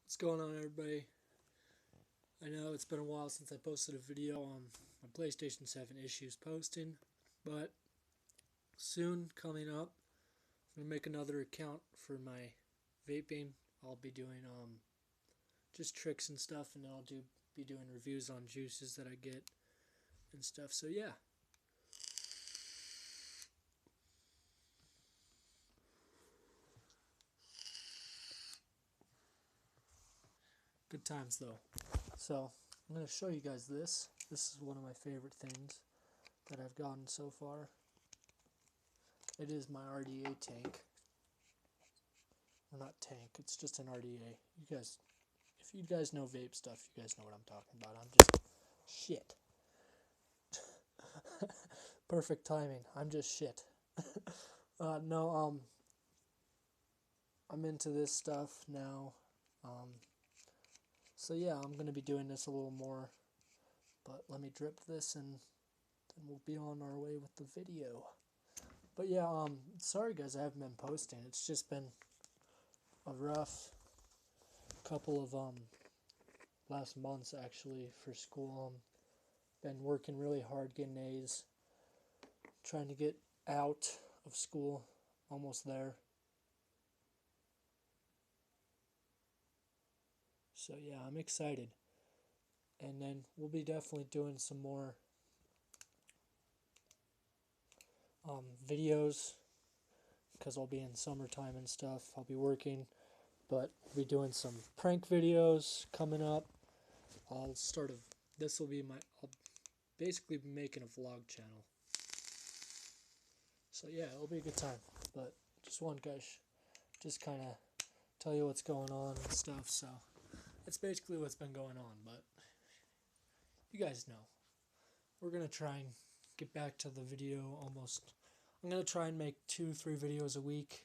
What's going on, everybody? I know it's been a while since I posted a video on my PlayStation 7 issues posting, but soon coming up, I'm gonna make another account for my vaping. I'll be doing just tricks and stuff, and then I'll be doing reviews on juices that I get and stuff. So yeah. Good times though. So I'm going to show you guys this. This is one of my favorite things that I've gotten so far. It is my RDA tank. Or not tank, it's just an RDA. If you guys know vape stuff, you guys know what I'm talking about. I'm just shit. Perfect timing. I'm just shit. No, I'm into this stuff now. So yeah, I'm going to be doing this a little more. But let me drip this and then we'll be on our way with the video. But yeah, sorry guys, I haven't been posting. It's just been a rough couple of last months actually for school. Been working really hard, getting A's, trying to get out of school, almost there. So yeah, I'm excited. And then we'll be definitely doing some more videos because I'll be in summertime and stuff. I'll be working, but we'll be doing some prank videos coming up. This will be I'll basically be making a vlog channel. So yeah, it'll be a good time. But just one guys, just kind of tell you what's going on and stuff. So that's basically what's been going on. But you guys know, we're gonna try and get back to the video almost. I'm gonna try and make 2-3 videos a week,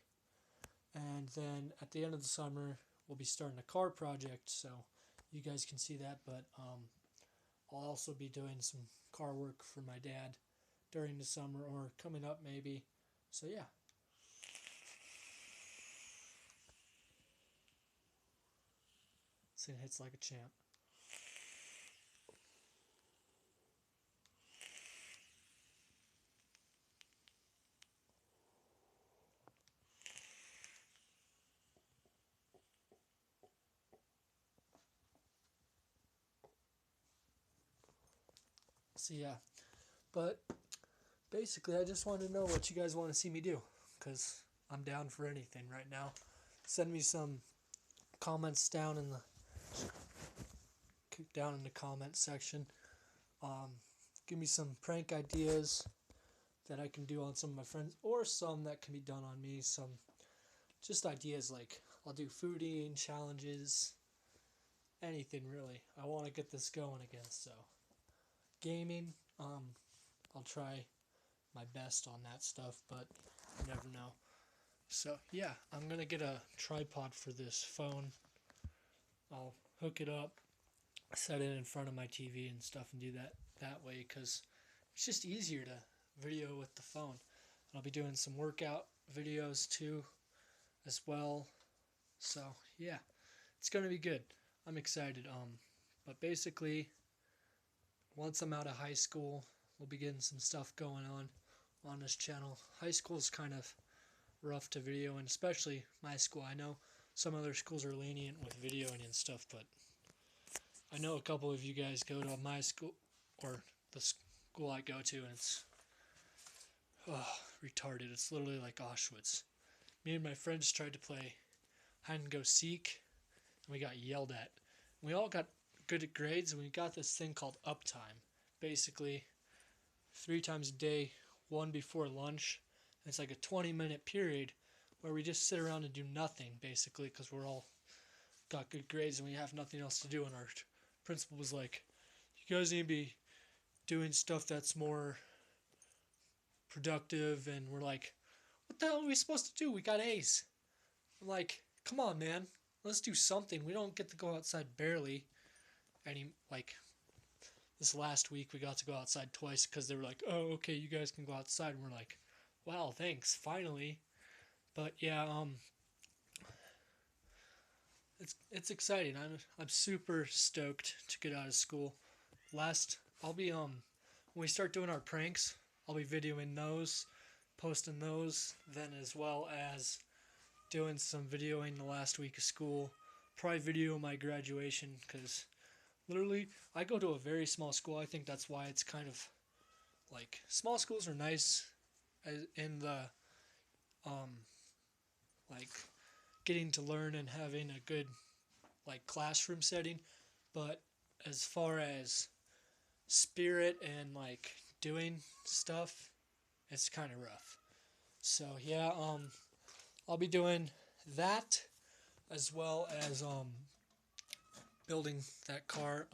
and then at the end of the summer we'll be starting a car project, so you guys can see that. But I'll also be doing some car work for my dad during the summer or coming up maybe. So yeah. This thing hits like a champ. So yeah, but basically I just want to know what you guys want to see me do, because I'm down for anything right now. Send me some comments down in the comment section. Give me some prank ideas that I can do on some of my friends, or some that can be done on me. Some just ideas, like I'll do food eating challenges, anything really. I want to get this going again. So gaming, I'll try my best on that stuff, but you never know. So yeah, I'm gonna get a tripod for this phone. I'll hook it up, set it in front of my TV and stuff, and do that way, because it's just easier to video with the phone. And I'll be doing some workout videos too as well. So yeah, it's gonna be good. I'm excited. But basically, once I'm out of high school, we'll be getting some stuff going on this channel. High school is kind of rough to video, and especially my school. I know some other schools are lenient with videoing and stuff, but I know a couple of you guys go to my school, or the school I go to, and it's retarded. It's literally like Auschwitz. Me and my friends tried to play hide and go seek, and we got yelled at. We all got good at grades, and we got this thing called uptime. Basically, 3 times a day, one before lunch. And it's like a 20-minute period where we just sit around and do nothing, basically, because we're all got good grades and we have nothing else to do. And our principal was like, you guys need to be doing stuff that's more productive. And we're like, what the hell are we supposed to do? We got A's. I'm like, come on, man, let's do something. We don't get to go outside barely. This last week we got to go outside twice because they were like, oh, okay, you guys can go outside. And we're like, wow, thanks, finally. But yeah, it's exciting. I'm super stoked to get out of school. I'll be when we start doing our pranks, I'll be videoing those, posting those, then as well as doing some videoing the last week of school. Probably video my graduation because literally I go to a very small school. I think that's why it's kind of like small schools are nice in the um like getting to learn and having a good like classroom setting, but as far as spirit and like doing stuff, it's kind of rough. So yeah, I'll be doing that as well as building that car.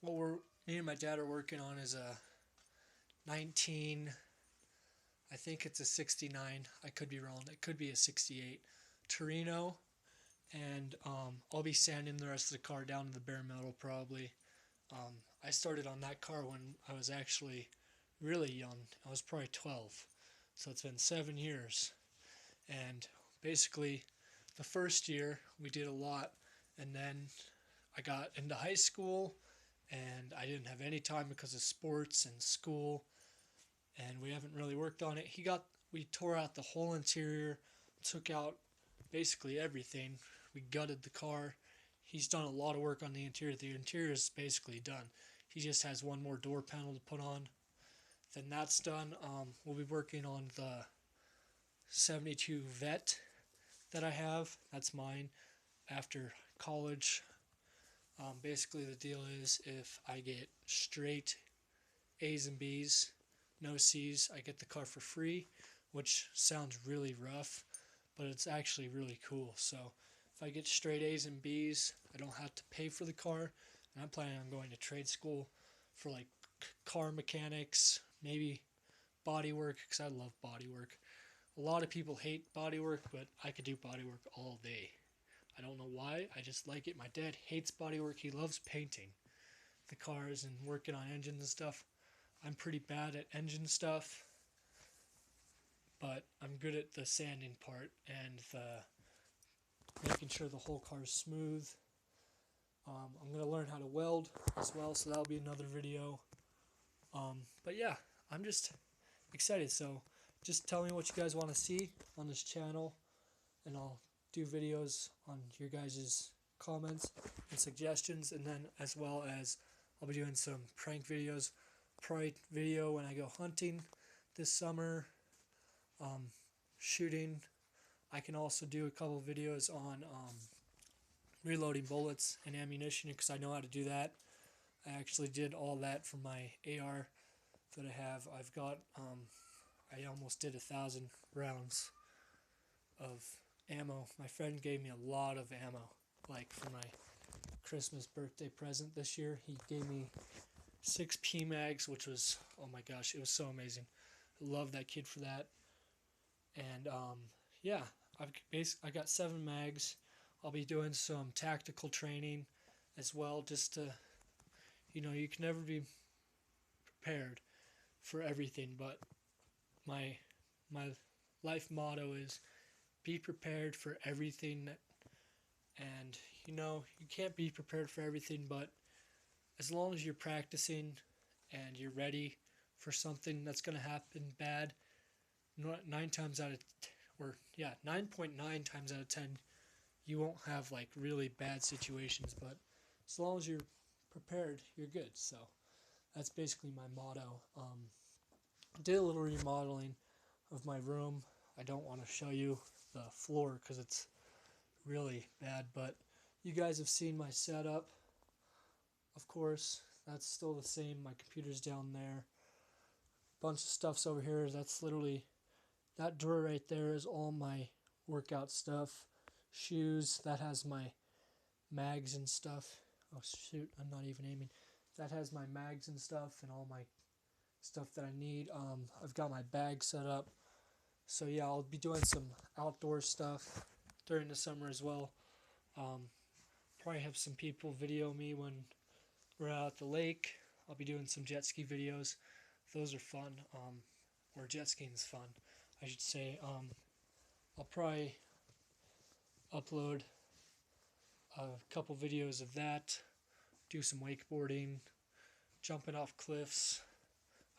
What we're me and my dad are working on is a 19. I think it's a 69. I could be wrong. It could be a 68 Torino, and I'll be sanding the rest of the car down to the bare metal probably. I started on that car when I was actually really young. I was probably 12, so it's been 7 years. And basically, the first year we did a lot, and then I got into high school, and I didn't have any time because of sports and school, and we haven't really worked on it. We tore out the whole interior, took out basically everything. We gutted the car. He's done a lot of work on the interior. The interior is basically done. He just has one more door panel to put on. Then that's done. We'll be working on the 72 Vet that I have. That's mine after college. Basically, the deal is if I get straight A's and B's, no C's, I get the car for free, which sounds really rough, but it's actually really cool. So if I get straight A's and B's, I don't have to pay for the car, and I'm planning on going to trade school for like car mechanics, maybe body work, because I love body work. A lot of people hate body work, but I could do body work all day. I don't know why, I just like it. My dad hates body work. He loves painting the cars and working on engines and stuff. I'm pretty bad at engine stuff, but I'm good at the sanding part and the making sure the whole car is smooth. I'm going to learn how to weld as well, so that'll be another video. But yeah, I'm just excited. So just tell me what you guys want to see on this channel, and I'll do videos on your guys' comments and suggestions, and then as well as I'll be doing some prank videos. Probably video when I go hunting this summer, shooting. I can also do a couple videos on reloading bullets and ammunition because I know how to do that. I actually did all that from my AR that I have. I've got I almost did 1,000 rounds of ammo. My friend gave me a lot of ammo, like for my Christmas birthday present this year. He gave me 6 PMags, which was, oh my gosh, it was so amazing. I love that kid for that. And yeah, I got 7 mags. I'll be doing some tactical training as well, just to, you can never be prepared for everything, but my life motto is be prepared for everything. And you can't be prepared for everything, but as long as you're practicing and you're ready for something that's going to happen bad, 9.9 times out of 10, you won't have like really bad situations. But as long as you're prepared, you're good. So that's basically my motto. I did a little remodeling of my room. I don't want to show you the floor because it's really bad, but you guys have seen my setup. Of course, that's still the same. My computer's down there. Bunch of stuff's over here. That's literally, that drawer right there is all my workout stuff. Shoes, that has my mags and stuff. Oh shoot, I'm not even aiming. That has my mags and stuff and all my stuff that I need. I've got my bag set up. So yeah, I'll be doing some outdoor stuff during the summer as well. Probably have some people video me when we're out at the lake. I'll be doing some jet ski videos. Those are fun. Or jet skiing is fun, I should say. I'll probably upload a couple videos of that, do some wakeboarding, jumping off cliffs.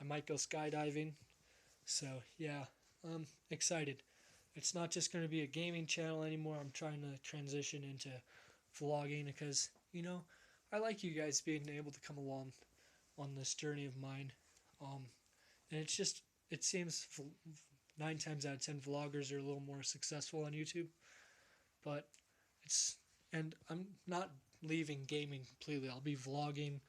I might go skydiving. So yeah, I'm excited. It's not just going to be a gaming channel anymore. I'm trying to transition into vlogging because, I like you guys being able to come along on this journey of mine. And it seems 9 times out of 10 vloggers are a little more successful on YouTube. But and I'm not leaving gaming completely. I'll be vlogging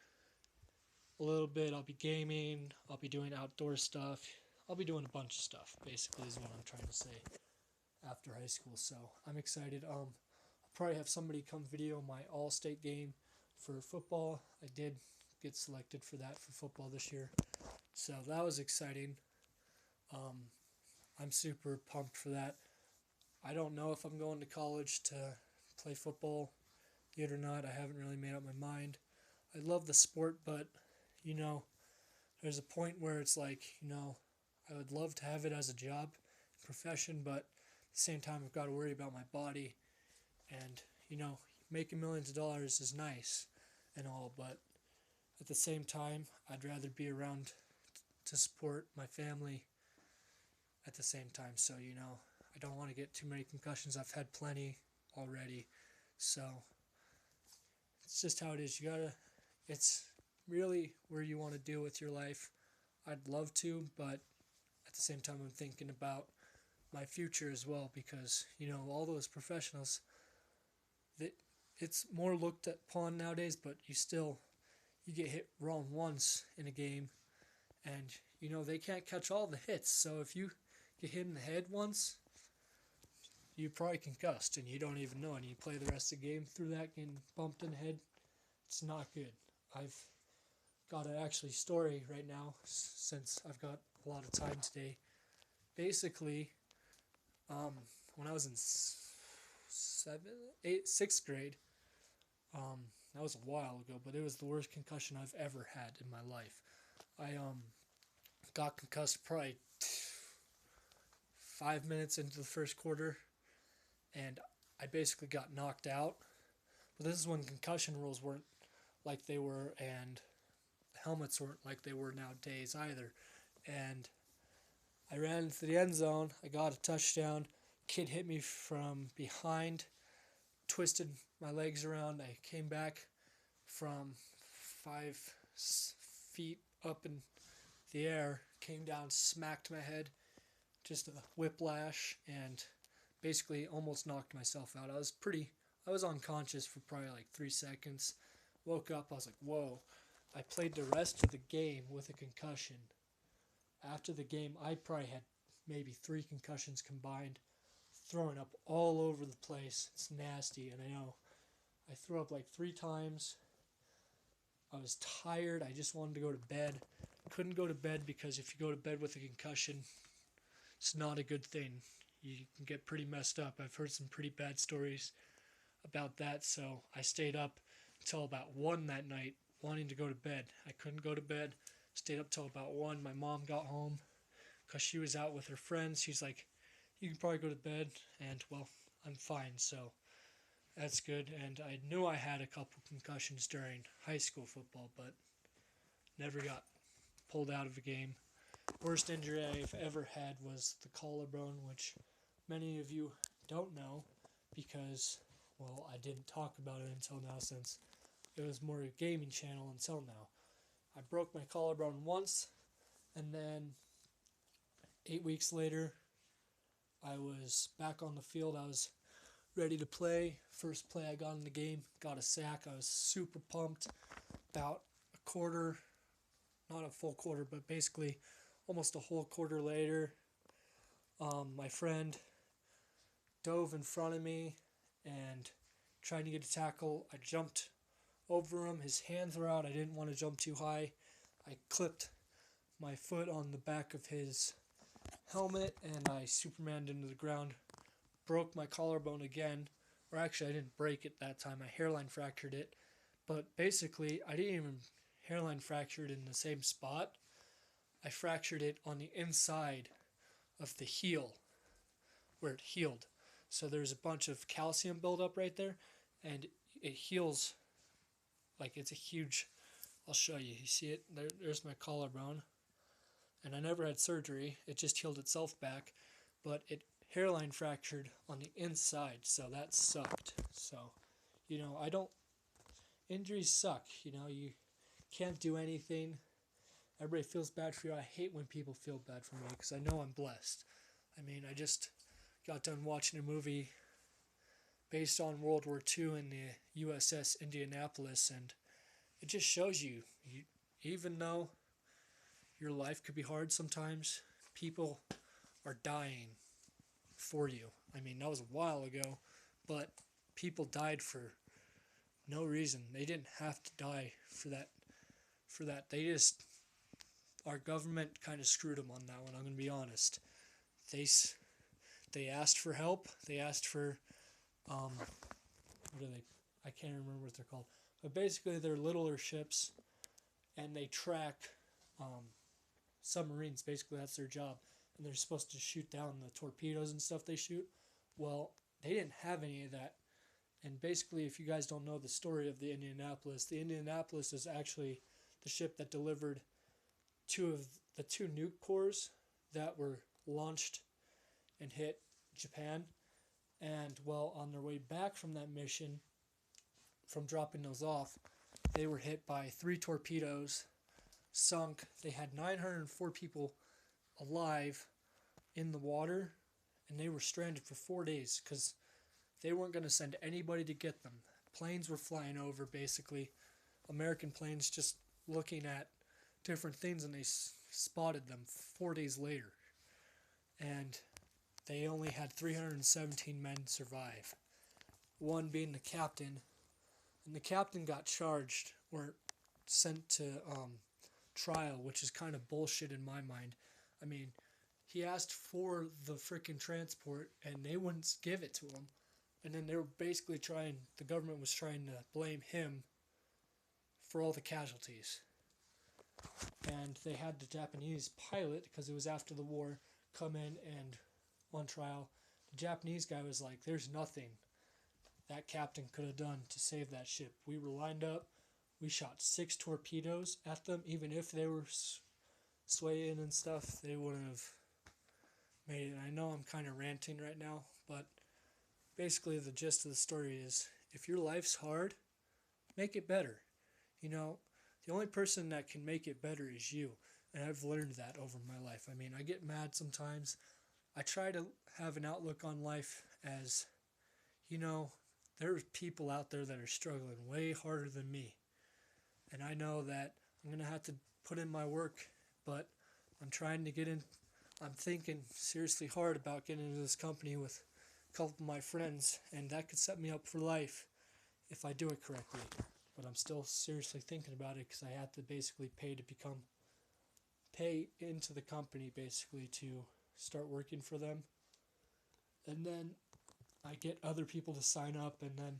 a little bit. I'll be gaming. I'll be doing outdoor stuff. I'll be doing a bunch of stuff, basically, is what I'm trying to say after high school. So I'm excited. I'll probably have somebody come video my all-state game for football. I did get selected for that for football this year. So that was exciting. I'm super pumped for that. I don't know if I'm going to college to play football yet or not. I haven't really made up my mind. I love the sport, but, there's a point where it's like, I would love to have it as a job, profession, but at the same time, I've got to worry about my body. And, making millions of dollars is nice and all, but at the same time, I'd rather be around to support my family at the same time. So, I don't want to get too many concussions. I've had plenty already. So, it's just how it is. It's really where you want to deal with your life. I'd love to, but at the same time, I'm thinking about my future as well because, all those professionals, it's more looked upon nowadays, but you get hit wrong once in a game and, they can't catch all the hits. So if you get hit in the head once, you're probably concussed and you don't even know, and you play the rest of the game through that getting bumped in the head. It's not good. I've got an actually story right now since I've got a lot of time today. Basically, when I was in 6th grade, that was a while ago, but it was the worst concussion I've ever had in my life. I got concussed probably 5 minutes into the first quarter, and I basically got knocked out. But this is when concussion rules weren't like they were, and the helmets weren't like they were nowadays either. And I ran into the end zone. I got a touchdown. Kid hit me from behind, twisted my legs around. I came back from 5 feet up in the air, came down, smacked my head, just a whiplash, and basically almost knocked myself out. I was unconscious for probably like 3 seconds. Woke up, I was like, whoa. I played the rest of the game with a concussion. After the game, I probably had maybe 3 concussions combined, throwing up all over the place. It's nasty, and I know I threw up like 3 times. I was tired. I just wanted to go to bed. Couldn't go to bed because if you go to bed with a concussion, it's not a good thing. You can get pretty messed up. I've heard some pretty bad stories about that, so I stayed up until about 1 that night, wanting to go to bed. I couldn't go to bed. Stayed up till about 1. My mom got home because she was out with her friends. She's like, you can probably go to bed, and, well, I'm fine, so that's good. And I knew I had a couple concussions during high school football, but never got pulled out of a game. Worst injury I've ever had was the collarbone, which many of you don't know because, well, I didn't talk about it until now since it was more a gaming channel until now. I broke my collarbone once, and then 8 weeks later, I was back on the field. I was ready to play. First play I got in the game, got a sack. I was super pumped. About a quarter, not a full quarter, but basically almost a whole quarter later, my friend dove in front of me and tried to get a tackle. I jumped over him. His hands were out. I didn't want to jump too high. I clipped my foot on the back of his helmet, and I Supermaned into the ground. Broke my collarbone again. Or actually, I didn't break it that time. I hairline fractured it. But basically, I didn't even hairline fracture it in the same spot. I fractured it on the inside of the heel where it healed. So there's a bunch of calcium buildup right there. and it heals. Like, it's a huge, I'll show you. You see it? There's my collarbone. And I never had surgery. It just healed itself back. But it hairline fractured on the inside, so that sucked. So, I don't, injuries suck. You can't do anything. Everybody feels bad for you. I hate when people feel bad for me because I know I'm blessed. I mean, I just got done watching a movie based on World War II in the USS Indianapolis, and it just shows you, even though your life could be hard sometimes, people are dying for you. I mean, that was a while ago, but people died for no reason. They didn't have to die for that. Our government kind of screwed them on that one, I'm going to be honest. They asked for help. They asked for, what are they? I can't remember what they're called. But basically, they're littler ships, and they track submarines. Basically, that's their job. And they're supposed to shoot down the torpedoes and stuff they shoot. Well, they didn't have any of that. And basically, if you guys don't know the story of the Indianapolis is actually the ship that delivered the two nuke cores that were launched and hit Japan. And, well, on their way back from that mission, from dropping those off, they were hit by 3 torpedoes, sunk. They had 904 people alive in the water, and they were stranded for 4 days because they weren't going to send anybody to get them. Planes were flying over, basically, American planes just looking at different things, and they spotted them 4 days later. And they only had 317 men survive, one being the captain. And the captain got charged or sent to trial, which is kind of bullshit in my mind. I mean, he asked for the freaking transport, and they wouldn't give it to him. And then they were basically the government was trying to blame him for all the casualties. And they had the Japanese pilot, because it was after the war, come in and on trial. The Japanese guy was like, there's nothing that captain could have done to save that ship. We were lined up. We shot 6 torpedoes at them. Even if they were swaying and stuff, they wouldn't have made it. I know I'm kind of ranting right now, but basically the gist of the story is, if your life's hard, make it better. The only person that can make it better is you. And I've learned that over my life. I mean, I get mad sometimes. I try to have an outlook on life as, there's people out there that are struggling way harder than me. And I know that I'm going to have to put in my work, but I'm trying to get in. I'm thinking seriously hard about getting into this company with a couple of my friends, and that could set me up for life if I do it correctly. But I'm still seriously thinking about it because I have to basically pay into the company basically to start working for them. And then I get other people to sign up, and then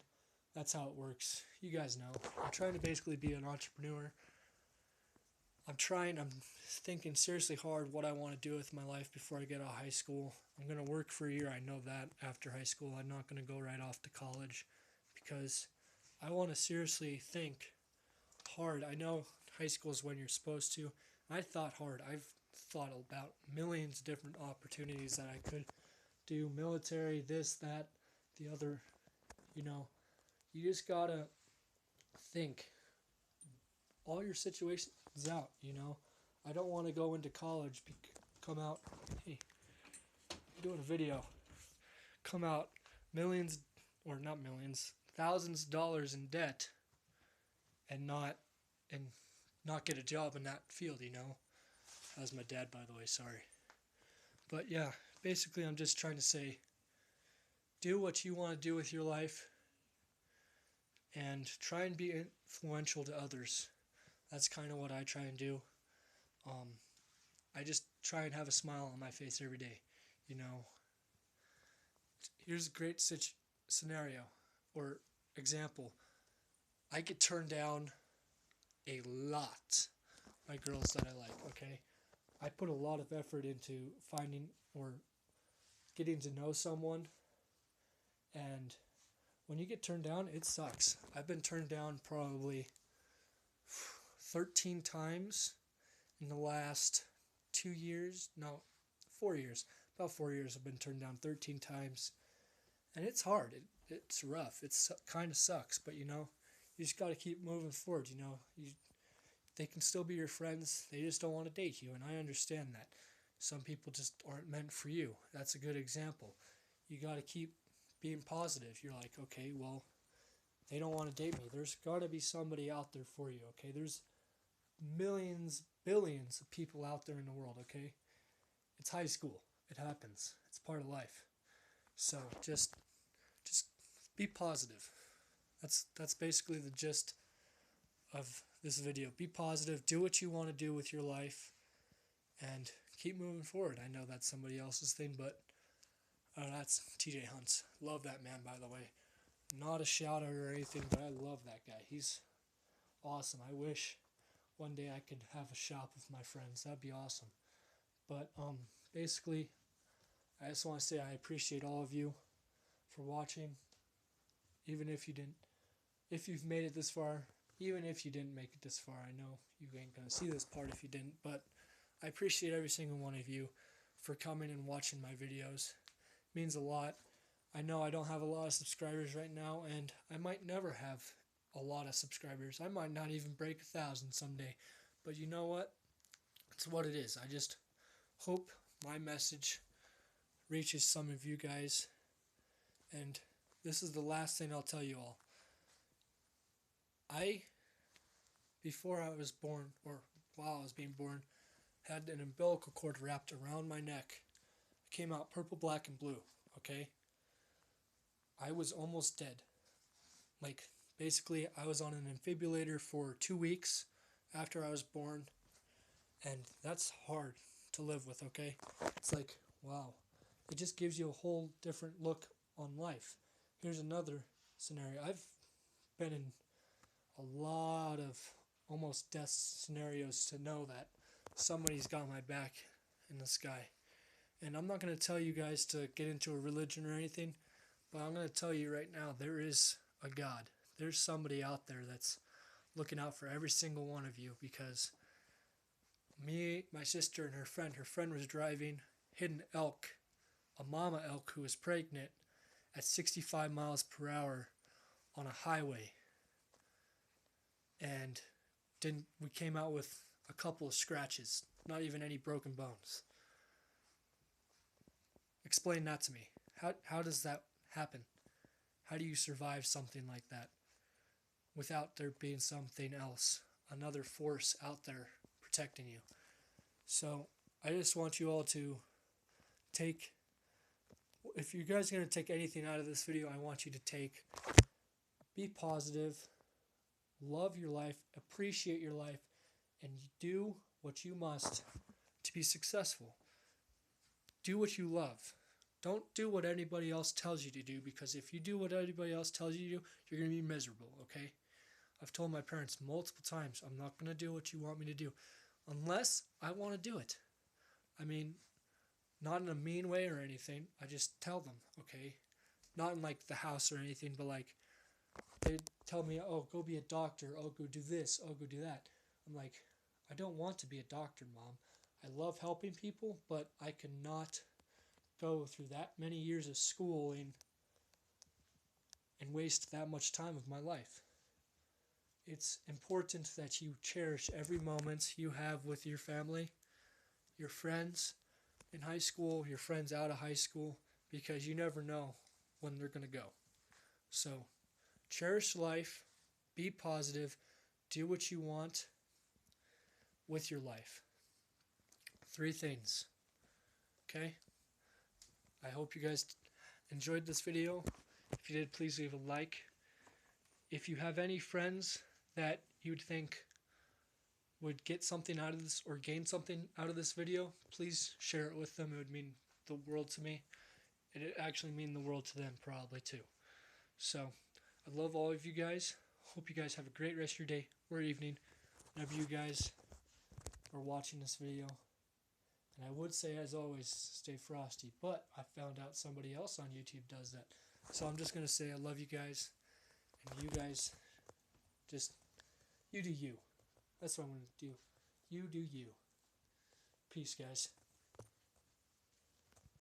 that's how it works. You guys know. I'm trying to basically be an entrepreneur. I'm thinking seriously hard what I want to do with my life before I get out of high school. I'm going to work for a year, I know that, after high school. I'm not going to go right off to college because I want to seriously think hard. I know high school is when you're supposed to. I thought hard. I've thought about millions of different opportunities that I could do. Military, this, that, the other. You just got to think all your situations out, I don't want to go into college, come out, hey, I'm doing a video, come out millions, or not millions, thousands of dollars in debt and not get a job in that field, That was my dad, by the way, sorry. But yeah, basically I'm just trying to say, do what you want to do with your life and try and be influential to others. That's kind of what I try and do. I just try and have a smile on my face every day, Here's a great scenario or example. I get turned down a lot by girls that I like, okay? I put a lot of effort into finding or getting to know someone, and when you get turned down, it sucks. I've been turned down probably 13 times in the last 2 years. No, 4 years. About 4 years I've been turned down 13 times. And it's hard. It's rough. It's kind of sucks. But, you just got to keep moving forward. They can still be your friends. They just don't want to date you. And I understand that. Some people just aren't meant for you. That's a good example. You got to keep being positive. You're like, okay, well, they don't want to date me. There's got to be somebody out there for you, okay? There's millions, billions of people out there in the world, okay? It's high school. It happens. It's part of life. So just be positive. That's basically the gist of this video. Be positive. Do what you want to do with your life, and keep moving forward. I know that's somebody else's thing, but that's TJ Hunt's. Love that man, by the way. Not a shout out or anything, but I love that guy. He's awesome. I wish one day I could have a shop with my friends. That'd be awesome. But basically, I just want to say I appreciate all of you for watching. Even if you didn't, if you've made it this far, even if you didn't make it this far, I know you ain't going to see this part if you didn't, but I appreciate every single one of you for coming and watching my videos. It means a lot. I know I don't have a lot of subscribers right now, and I might never have a lot of subscribers. I might not even break 1,000 someday, but you know what? It's what it is. I just hope my message reaches some of you guys, and this is the last thing I'll tell you all. Before I was born, or while I was being born, had an umbilical cord wrapped around my neck. It came out purple, black, and blue, okay? I was almost dead. Like, basically, I was on an defibrillator for 2 weeks after I was born, and that's hard to live with, okay? It's like, wow. It just gives you a whole different look on life. Here's another scenario. I've been in a lot of almost death scenarios to know that somebody's got my back in the sky. And I'm not going to tell you guys to get into a religion or anything, but I'm going to tell you right now, there is a God. There's somebody out there that's looking out for every single one of you, because me, my sister, and her friend was driving, hit an elk, a mama elk who was pregnant, at 65 miles per hour on a highway. And we came out with a couple of scratches, not even any broken bones. Explain that to me. How does that happen? How do you survive something like that without there being something else, another force out there protecting you? So I just want you all to take, if you guys are going to take anything out of this video, I want you to be positive, love your life, appreciate your life, and do what you must to be successful. Do what you love. Don't do what anybody else tells you to do, because if you do what anybody else tells you to do, you're going to be miserable, okay? I've told my parents multiple times, I'm not going to do what you want me to do unless I want to do it. I mean, not in a mean way or anything. I just tell them, okay? Not in like the house or anything, but like they tell me, oh, go be a doctor. Oh, go do this. Oh, go do that. I'm like, I don't want to be a doctor, Mom. I love helping people, but I cannot go through that many years of schooling and waste that much time of my life. It's important that you cherish every moment you have with your family, your friends in high school, your friends out of high school, because you never know when they're going to go. So cherish life, be positive, do what you want with your life. 3 things. Okay? I hope you guys enjoyed this video. If you did, please leave a like. If you have any friends that you'd think would get something out of this or gain something out of this video, please share it with them. It would mean the world to me. It'd actually mean the world to them probably too. So I love all of you guys. Hope you guys have a great rest of your day or evening whenever you guys are watching this video. And I would say, as always, stay frosty, but I found out somebody else on YouTube does that. So I'm just going to say I love you guys. And you guys, just, you do you. That's what I'm going to do. You do you. Peace, guys.